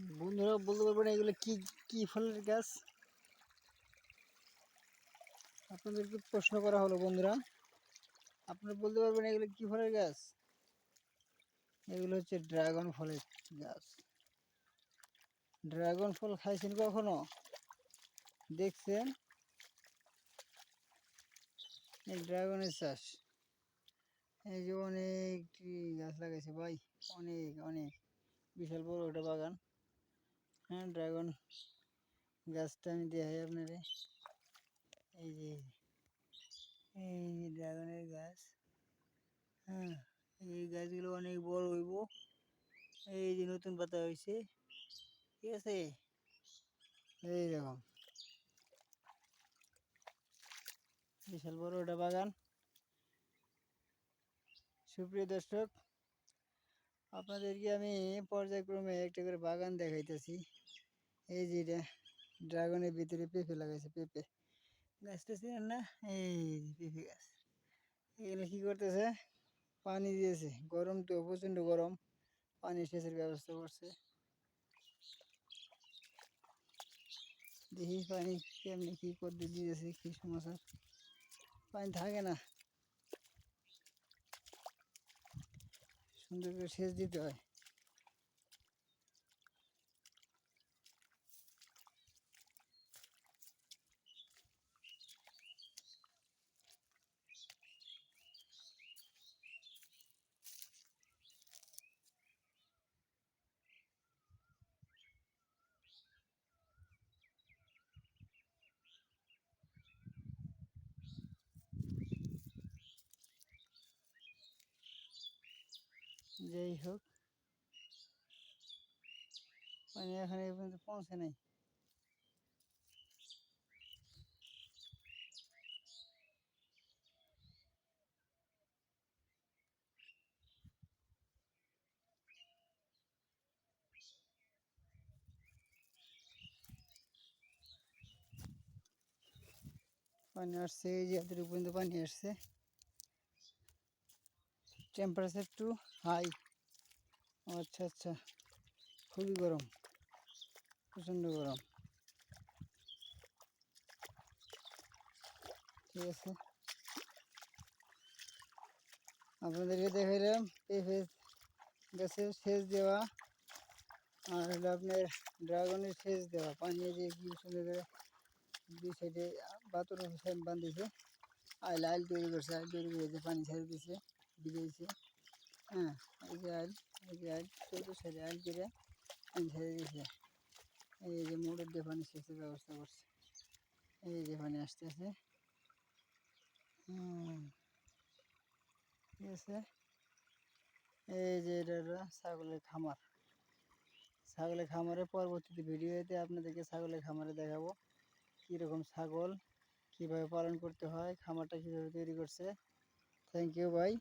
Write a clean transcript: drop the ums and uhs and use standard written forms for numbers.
বন্ধুরা বলতে পারবেন এগুলো কি কি ফলের গাছ? আপনাদেরকে প্রশ্ন করা হলো বন্ধুরা, আপনারা বলতে পারবেন এগুলো কি ফলের গাছ? এগুলো হচ্ছে ড্রাগন ফলের গাছ। ড্রাগন ফল খাইছেন কখনো? দেখছেন? এই ড্রাগনের চাষ, এই যে অনেকটি গাছ লাগাইছে ভাই, অনেক অনেক বিশাল বড় একটা বাগান। হ্যাঁ, ড্রাগন গাছটা আমি দেখাই আপনারে। এই যে ড্রাগনের গাছ। হ্যাঁ, এই গাছগুলো অনেক বড় হইব। এই যে নতুন পাতা হয়েছে, ঠিক আছে? এই রকম বিশাল বড় একটা বাগান। সুপ্রিয় দর্শক, আপনাদেরকে আমি পর্যায়ক্রমে একটা করে বাগান দেখাইতেছি। এই যে এটা ড্রাগনের ভিতরে পেঁপে লাগাইছে, পেঁপে গাছটা ছিলেন না? এই যে পেঁপে গাছ, এগুলো কি করতেছে? পানি দিয়েছে, গরম তো প্রচণ্ড গরম, পানি সেচের ব্যবস্থা করছে। দেখি পানি কেমনি কি পদ্ধতি দিয়েছে, কি সমস্যা, পানি থাকে না, সুন্দর করে সেচ দিতে হয়। যাই হোক, পানি এখানে এই পর্যন্ত পৌঁছে নাই। পানি আসছে, এই যে এতটুকু পর্যন্ত পানি আসছে। Temperature too high. আচ্ছা আচ্ছা, খুবই গরম, প্রচণ্ড গরম। ঠিক আছে, আপনাদেরকে দেখাইলাম পেঁপে গাছের সেচ দেওয়া, আর হলো আপনার ড্রাগনের সেচ দেওয়া। পানি দিয়ে কি সুন্দর করে দুই সাইডে বাতর বান্ধিছে, আইল আইল তৈরি করছে, আইল তৈরি করে পানি ছেড়ে দিছে, ভিজেছে। হ্যাঁ, এই যে আইল, এই যে আইল চৌদ্দ সাইডে আইল করে পানি ছেড়ে দিছে। এই যে মোটর দিয়ে পানি সেচের ব্যবস্থা করছে, এই যে পানি আসতেছে। ঠিক আছে, এই যে এটা হলো ছাগলের খামার। ছাগলের খামারের পরবর্তীতে ভিডিওতে আপনাদেরকে ছাগলের খামারে দেখাবো কীরকম ছাগল, কীভাবে পালন করতে হয়, খামারটা কীভাবে তৈরি করছে। থ্যাংক ইউ ভাই।